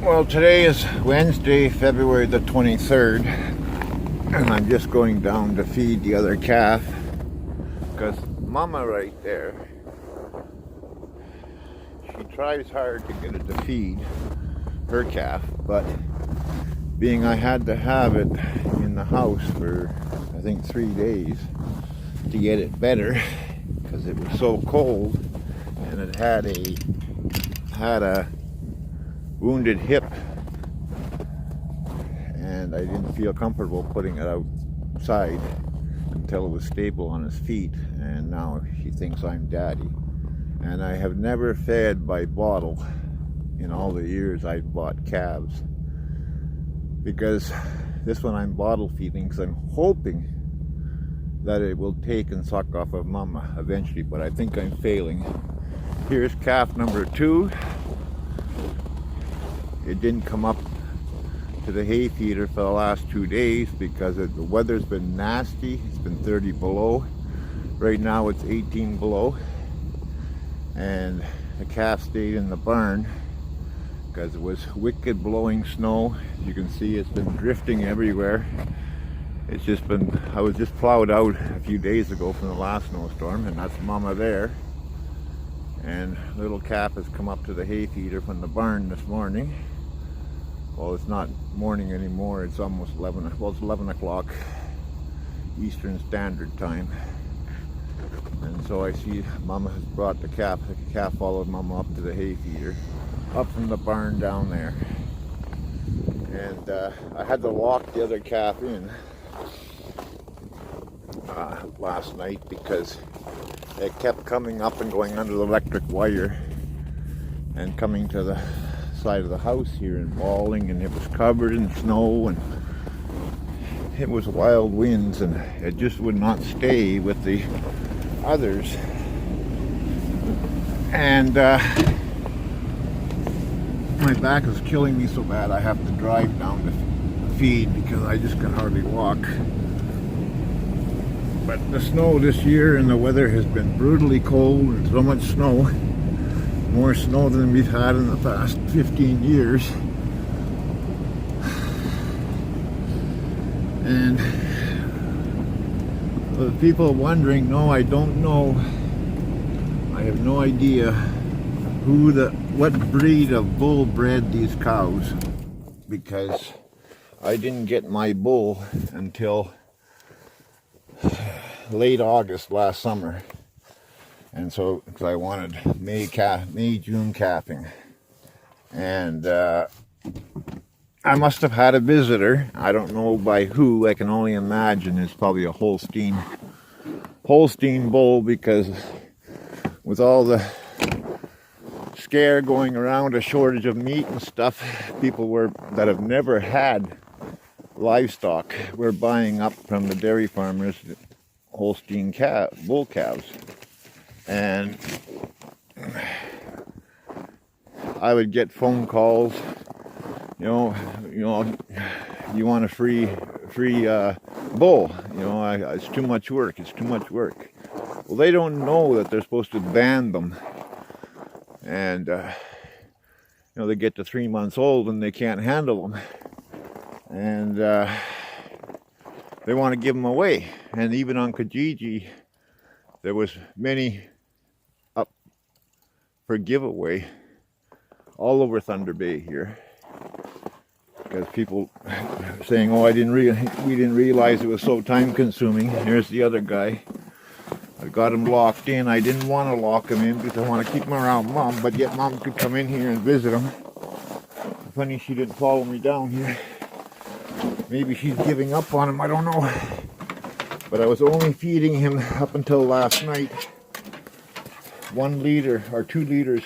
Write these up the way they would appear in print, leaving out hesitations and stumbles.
Well, today is Wednesday, February the 23rd, and I'm just going down to feed the other calf because Mama right there, she tries hard to get it to feed her calf, but being I had to have it in the house for I think 3 days to get it better because it was so cold and it had a wounded hip, and I didn't feel comfortable putting it outside until it was stable on his feet. And now she thinks I'm daddy, and I have never fed by bottle in all the years I've bought calves, because this one I'm bottle feeding because I'm hoping that it will take and suck off of Mama eventually, but I think I'm failing. Here's calf number 2. It didn't come up to the hay feeder for the last 2 days because the weather's been nasty. It's been 30 below. Right now it's 18 below. And the calf stayed in the barn because it was wicked blowing snow. As you can see, it's been drifting everywhere. It's just been, I was just plowed out a few days ago from the last snowstorm, and that's Mama there. And little calf has come up to the hay feeder from the barn this morning. Well, it's not morning anymore, it's almost 11, well, it's 11 o'clock Eastern Standard Time. And so I see Mama has brought the calf followed Mama up to the hay feeder, up from the barn down there. And I had to lock the other calf in last night because it kept coming up and going under the electric wire and coming to the side of the house here and falling, and it was covered in snow and it was wild winds, and it just would not stay with the others. And my back is killing me so bad I have to drive down to feed because I just can hardly walk. But the snow this year and the weather has been brutally cold, and so much snow. More snow than we've had in the past 15 years. And the people wondering, no, I don't know. I have no idea what breed of bull bred these cows, because I didn't get my bull until late August last summer. And so, because I wanted May-June calving. And I must have had a visitor. I don't know by who. I can only imagine it's probably a Holstein bull, because with all the scare going around, a shortage of meat and stuff, people that have never had livestock were buying up from the dairy farmers Holstein bull calves. And I would get phone calls, you want a free bull, it's too much work, Well, they don't know that they're supposed to ban them. And they get to 3 months old and they can't handle them, and they want to give them away. And even on Kijiji there was many up for giveaway all over Thunder Bay here, because people saying, oh, we didn't realize it was so time consuming. Here's the other guy. I got him locked in. I didn't want to lock him in because I want to keep him around Mom, but yet Mom could come in here and visit him. Funny she didn't follow me down here. Maybe she's giving up on him, I don't know. But I was only feeding him up until last night 1 liter or 2 liters.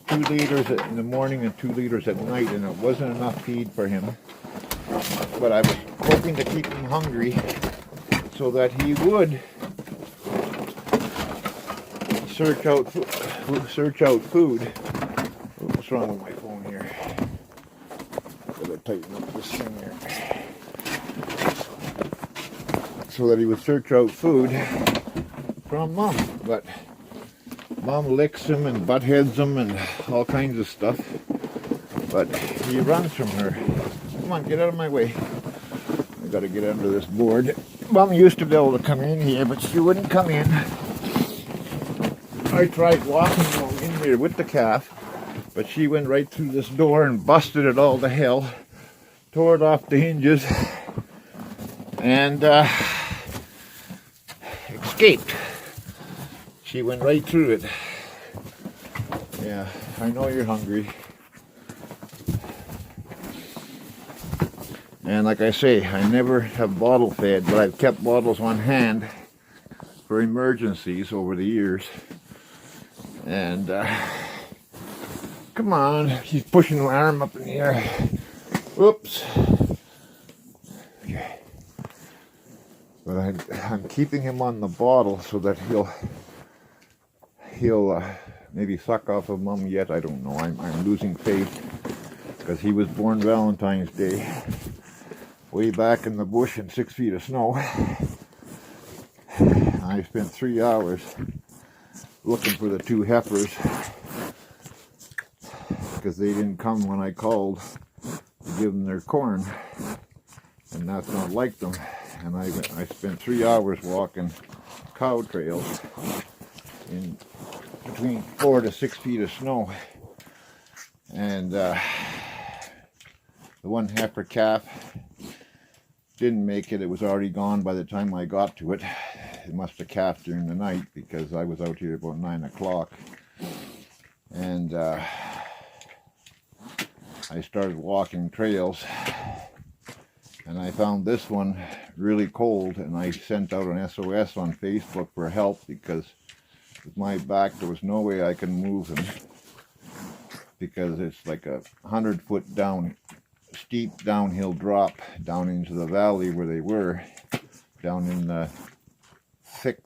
2 liters in the morning and 2 liters at night, and it wasn't enough feed for him. But I was hoping to keep him hungry so that he would search out food. What's wrong with my phone here? Gotta tighten up this thing here. So that he would search out food from Mom. But Mom licks him and butt heads him and all kinds of stuff. But he runs from her. Come on, get out of my way. I gotta get under this board. Mom used to be able to come in here, but she wouldn't come in. I tried walking in here with the calf, but she went right through this door and busted it all to hell, tore it off the hinges, and escaped. She went right through it. Yeah, I know you're hungry. And like I say, I never have bottle fed, but I've kept bottles on hand for emergencies over the years. And come on, he's pushing my arm up in the air. Whoops. Okay. But I'm keeping him on the bottle so that he'll maybe suck off of Mom yet. I don't know. I'm losing faith because he was born Valentine's Day, way back in the bush in 6 feet of snow. I spent 3 hours looking for the two heifers because they didn't come when I called to give them their corn, and that's not like them. And I spent 3 hours walking cow trails in between 4 to 6 feet of snow, and the one heifer calf didn't make it. It was already gone by the time I got to it. It must have calved during the night because I was out here about 9 o'clock. And I started walking trails. And I found this one really cold. And I sent out an SOS on Facebook for help because with my back there was no way I could move him. Because it's like a 100-foot down, steep downhill drop down into the valley where they were, down in the thick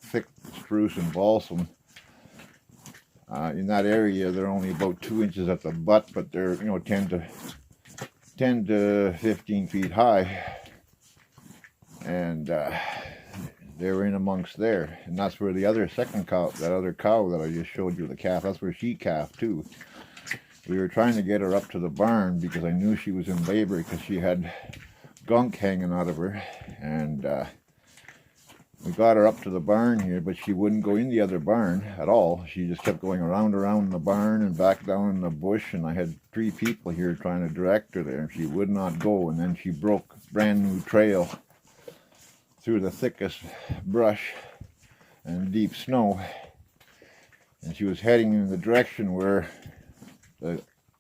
spruce and balsam. In that area they're only about 2 inches at the butt, but they're 10 to 15 feet high, and they were in amongst there, and that's where the other second cow, that other cow that I just showed you, the calf, that's where she calved too. We were trying to get her up to the barn because I knew she was in labor because she had gunk hanging out of her, and we got her up to the barn here, but she wouldn't go in the other barn at all. She just kept going around the barn and back down in the bush, and I had 3 people here trying to direct her there, and she would not go. And then she broke a brand new trail through the thickest brush and deep snow, and she was heading in the direction where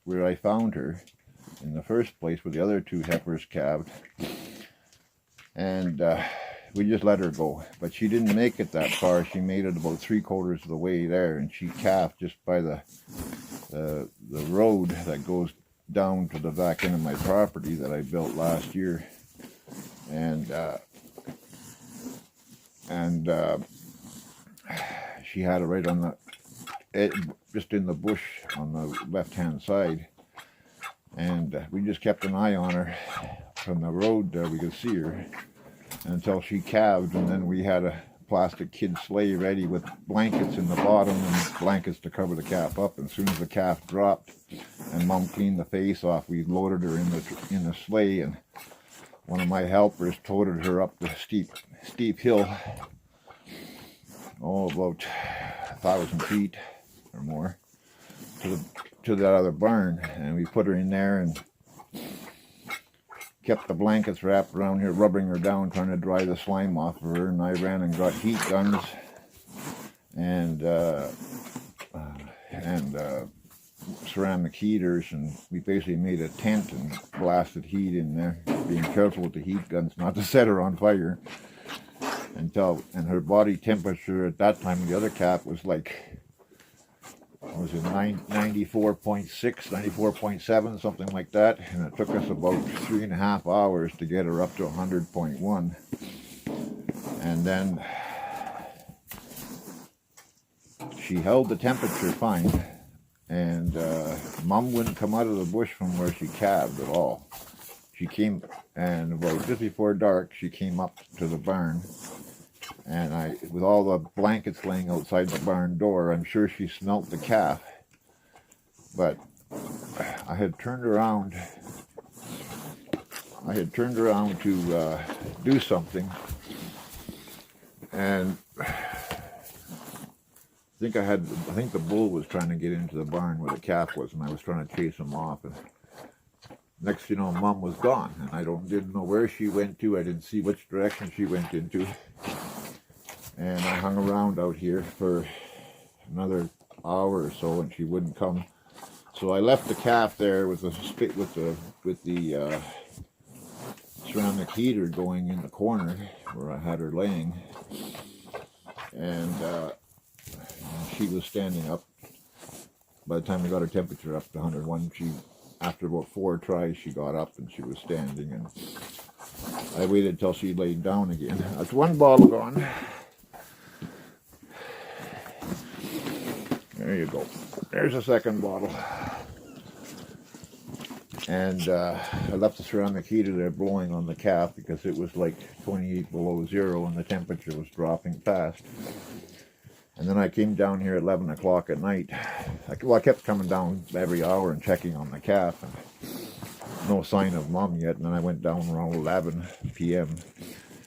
I found her in the first place, where the other 2 heifers calved. And we just let her go, but she didn't make it that far. She made it about 3/4 of the way there, and she calved just by the road that goes down to the back end of my property that I built last year. And she had it right on the edge, just in the bush on the left-hand side, and we just kept an eye on her from the road. We could see her until she calved, and then we had a plastic kid sleigh ready with blankets in the bottom and blankets to cover the calf up. And as soon as the calf dropped and Mom cleaned the face off, we loaded her in the sleigh, and one of my helpers toted her up the steep hill, about 1,000 feet or more, to that other barn, and we put her in there and kept the blankets wrapped around here, rubbing her down, trying to dry the slime off of her. And I ran and got heat guns and ceramic heaters, and we basically made a tent and blasted heat in there, being careful with the heat guns not to set her on fire. And her body temperature at that time, the other calf was like, was it 94.6, 94.7, something like that, and it took us about 3.5 hours to get her up to 100.1. And then she held the temperature fine, and Mom wouldn't come out of the bush from where she calved at all. She came, and about just before dark, she came up to the barn, and with all the blankets laying outside the barn door, I'm sure she smelt the calf. But I had turned around to do something, and I think the bull was trying to get into the barn where the calf was, and I was trying to chase him off. And next thing you know, Mom was gone, and I didn't know where she went to. I didn't see which direction she went into, and I hung around out here for another hour or so, and she wouldn't come. So I left the calf there with the ceramic heater going in the corner where I had her laying, and she was standing up. By the time we got her temperature up to 101, after about 4 tries, she got up and she was standing, and I waited till she laid down again. That's one bottle gone. There you go. There's a second bottle. And I left the ceramic heater there blowing on the calf because it was like 28 below zero and the temperature was dropping fast. And then I came down here at 11 o'clock at night. I kept coming down every hour and checking on the calf, and no sign of Mom yet. And then I went down around 11 p.m.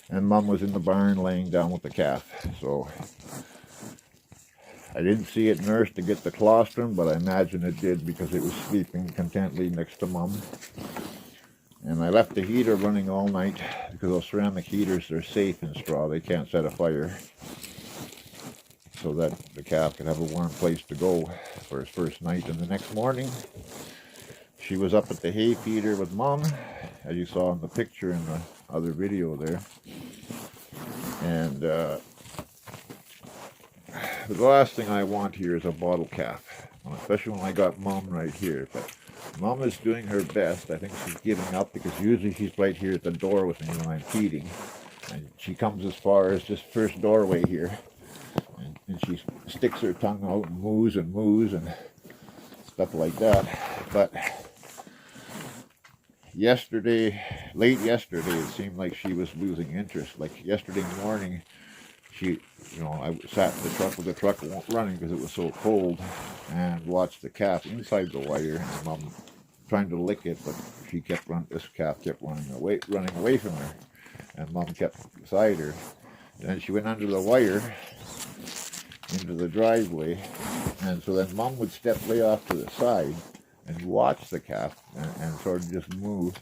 and Mom was in the barn laying down with the calf. So I didn't see it nursed to get the colostrum, but I imagine it did because it was sleeping contently next to Mom. And I left the heater running all night because those ceramic heaters are safe in straw. They can't set a fire, so that the calf could have a warm place to go for his first night. And the next morning, she was up at the hay feeder with Mom, as you saw in the picture in the other video there. And the last thing I want here is a bottle calf, especially when I got Mom right here. But Mom is doing her best. I think she's giving up because usually she's right here at the door with me when I'm feeding. And she comes as far as this first doorway here. And she sticks her tongue out and moos and stuff like that. But late yesterday, it seemed like she was losing interest. Like yesterday morning, I sat in the truck with the truck running because it was so cold, and watched the calf inside the wire, and Mom trying to lick it, but this calf kept running away from her, and Mom kept beside her. And then she went under the wire into the driveway, and so then Mom would step way off to the side and watch the calf and sort of just move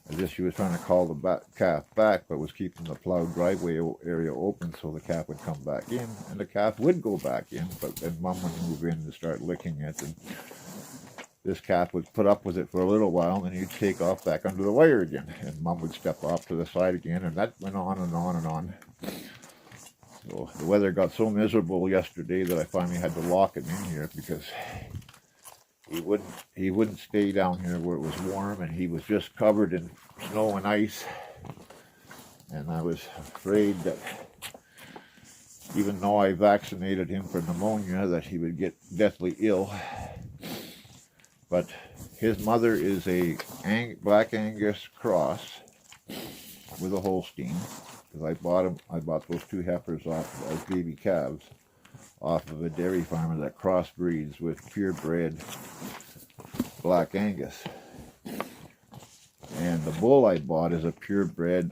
as if she was trying to call the calf back, but was keeping the plowed driveway area open so the calf would come back in, and the calf would go back in, but then Mom would move in and start licking it, and this calf would put up with it for a little while, and then he'd take off back under the wire again, and Mom would step off to the side again, and that went on and on and on. So the weather got so miserable yesterday that I finally had to lock him in here because he wouldn't stay down here where it was warm, and he was just covered in snow and ice. And I was afraid that even though I vaccinated him for pneumonia, that he would get deathly ill. But his mother is a Black Angus cross with a Holstein. Because I bought those 2 heifers off as baby calves off of a dairy farmer that crossbreeds with purebred Black Angus. And the bull I bought is a purebred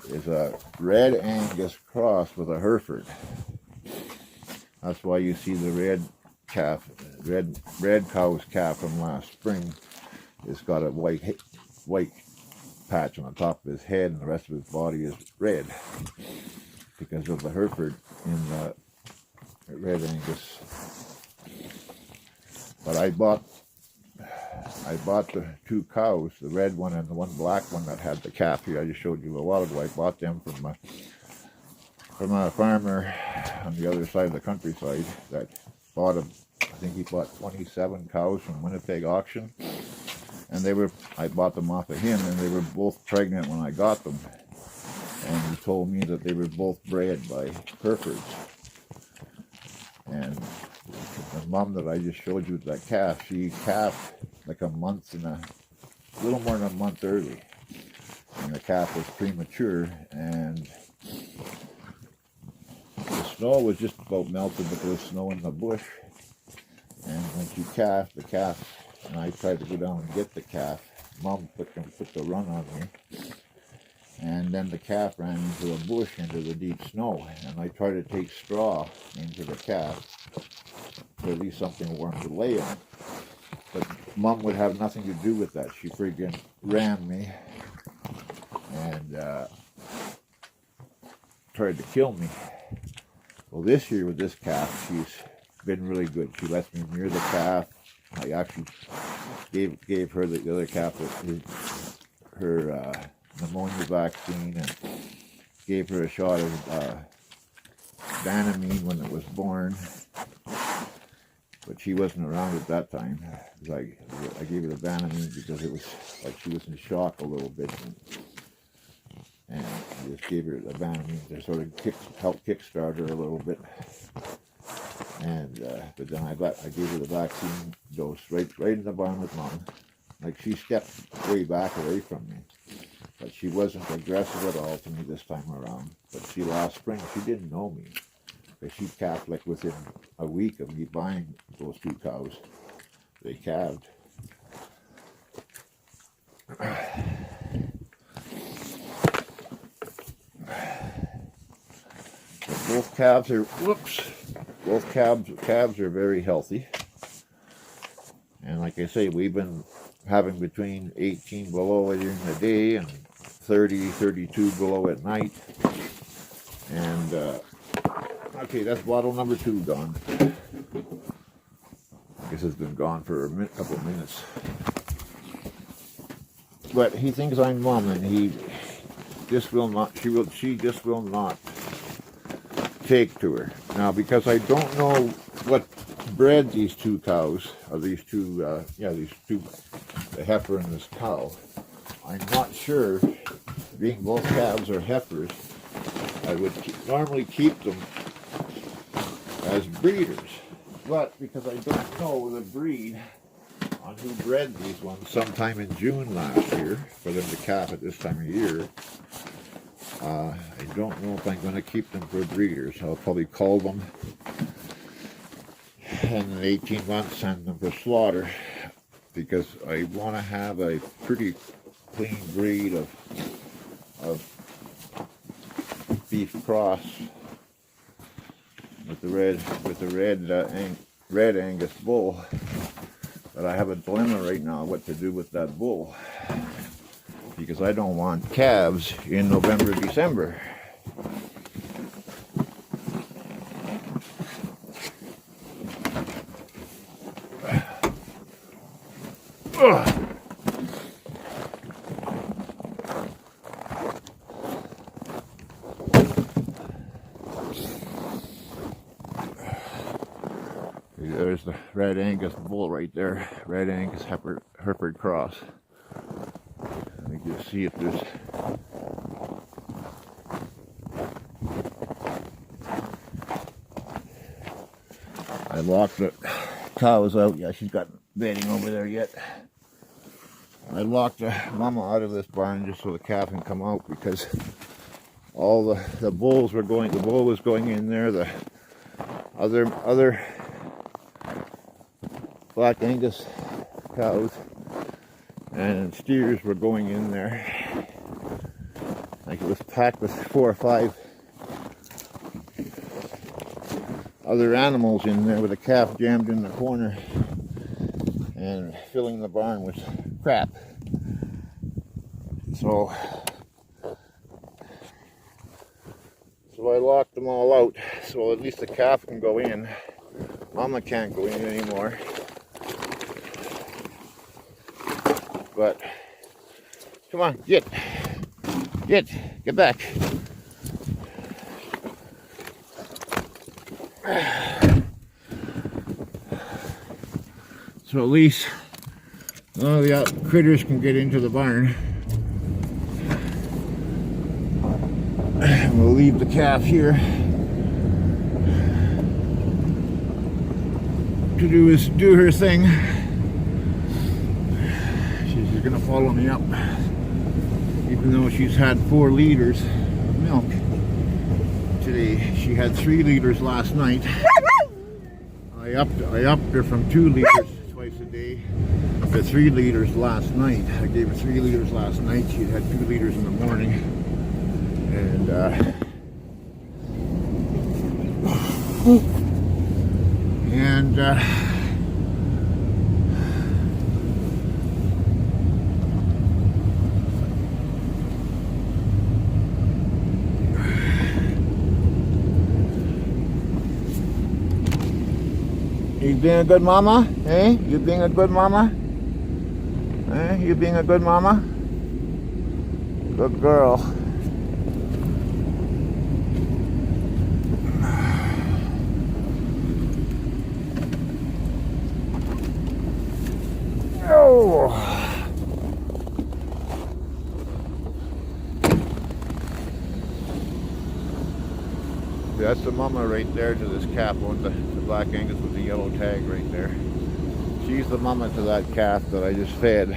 is a Red Angus cross with a Hereford. That's why you see the red cow's calf from last spring. It's got a white patch on the top of his head, and the rest of his body is red because of the Hereford in the Red Angus. But I bought the 2 cows, the red one and the one black one that had the calf here I just showed you a while ago. I bought them from a farmer on the other side of the countryside that bought him. I think he bought 27 cows from Winnipeg auction. And I bought them off of him, and they were both pregnant when I got them. And he told me that they were both bred by Herefords. And the Mom that I just showed you with that calf, she calved like a little more than a month early. And the calf was premature, and the snow was just about melted, but there was snow in the bush. And when she calved, the calf, and I tried to go down and get the calf, Mom put the run on me. And then the calf ran into a bush, into the deep snow. And I tried to take straw into the calf, so at least something warm to lay on. But Mom would have nothing to do with that. She freaking ran me and tried to kill me. Well, this year with this calf, she's been really good. She lets me near the calf. I actually gave her the other calf her pneumonia vaccine and gave her a shot of Banamine when it was born. But she wasn't around at that time. I gave her the Banamine because it was like she was in shock a little bit. And I just gave her the Banamine to sort of help kickstart her a little bit. And but then I gave her the vaccine dose right in the barn with Mom. Like she stepped way back away from me. But she wasn't aggressive at all to me this time around. But she last spring, she didn't know me. But she calved like within a week of me buying those 2 cows. They calved. Both calves are, both calves are very healthy. And like I say, we've been having between 18 below during the day and 30, 32 below at night. And, okay, that's bottle number 2 gone. I guess it's been gone for a couple of minutes. But he thinks I'm Mom, and he just will not, she just will not take to her. Now, because I don't know what bred these 2 cows, or these two, the heifer and this cow, I'm not sure, being both calves are heifers, I would normally keep them as breeders. But because I don't know the breed on who bred these ones sometime in June last year, for them to calf at this time of year, I don't know if I'm going to keep them for breeders. I'll probably cull them and in 18 months send them for slaughter, because I want to have a pretty clean breed of beef cross with the red Angus bull. But I have a dilemma right now what to do with that bull, because I don't want calves in November, December. There's the red Angus bull right there, red Angus Hereford cross. Let me just see if there's... I locked the cows out. Yeah, she's got bedding over there yet. I locked the mama out of this barn just so the calf can come out, because all the bulls were going, the bull was going in there, the other Black Angus cows and steers were going in there. Like it was packed with 4 or 5 other animals in there, with a calf jammed in the corner and filling the barn with crap. So I locked them all out, so at least the calf can go in. Mama can't go in anymore. But come on, get back. So at least all the critters can get into the barn. We'll leave the calf here to do her thing. She's gonna follow me up, even though she's had 4 liters of milk today. She had 3 liters last night. I I upped her from 2 liters twice a day to 3 liters last night. I gave her 3 liters last night. She had 2 liters in the morning. And you being a good mama? Eh? You being a good mama? Eh? You being a good mama? Good girl. Oh! That's the mama right there to this calf on the black Angus with the yellow tag right there. She's the mama to that calf that I just fed.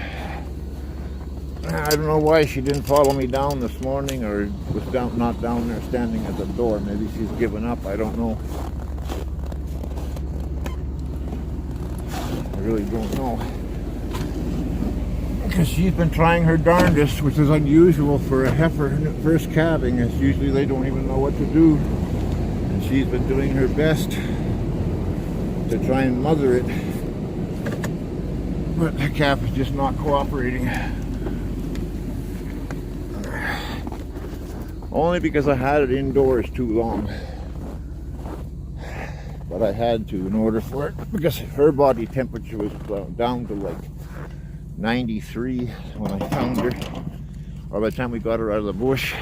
I don't know why she didn't follow me down this morning, or was not down there standing at the door. Maybe she's given up, I don't know. I really don't know. Because she's been trying her darndest, which is unusual for a heifer first calving. It's usually they don't even know what to do. And she's been doing her best to try and mother it. But the calf is just not cooperating. Only because I had it indoors too long. But I had to in order for it, because her body temperature was down to like 93 when I found her, or by the time we got her out of the bush.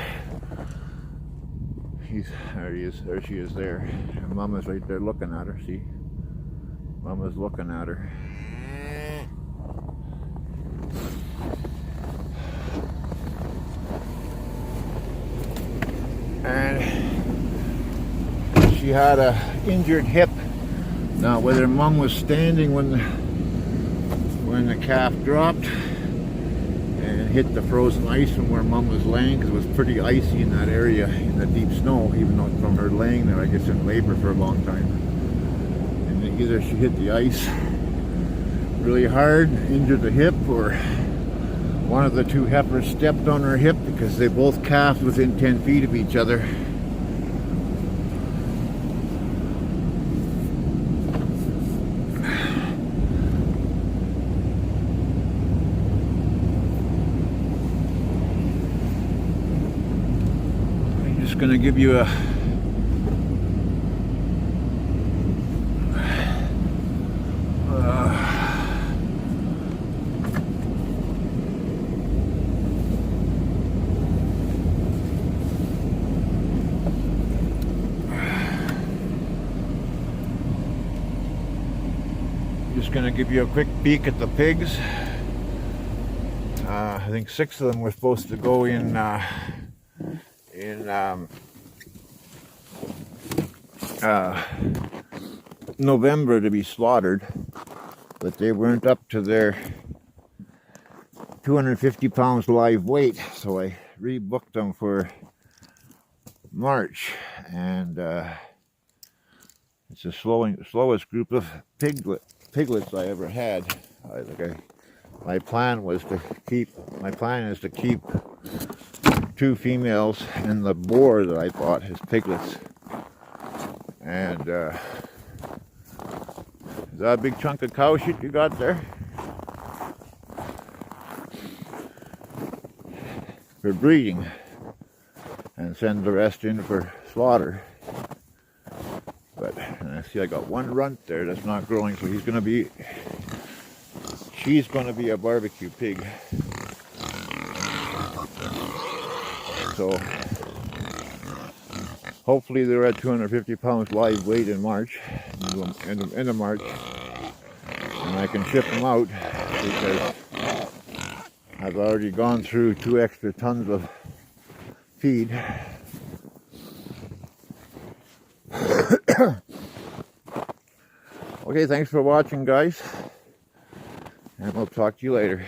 There he is, there she is there. And Mama's right there looking at her, see? Mama's looking at her. And she had a injured hip. Now whether Mom was standing when the calf dropped and hit the frozen ice from where Mom was laying, because it was pretty icy in that area in the deep snow, even though from her laying there, I guess, in labor for a long time. And either she hit the ice really hard, injured the hip, or one of the two heifers stepped on her hip, because they both calved within 10 feet of each other. I'm just going to give you a quick peek at the pigs. I think 6 of them were supposed to go in November to be slaughtered, but they weren't up to their 250 pounds live weight, so I rebooked them for March, and it's the slowest group of piglets I ever had. My plan is to keep 2 females and the boar that I bought as piglets. And is that a big chunk of cow shit you got there? For breeding, and send the rest in for slaughter. But I see I got 1 runt there that's not growing, so she's gonna be a barbecue pig. So hopefully they're at 250 pounds live weight in March, end of March, and I can ship them out, because I've already gone through 2 extra tons of feed. Okay, thanks for watching, guys, and we'll talk to you later.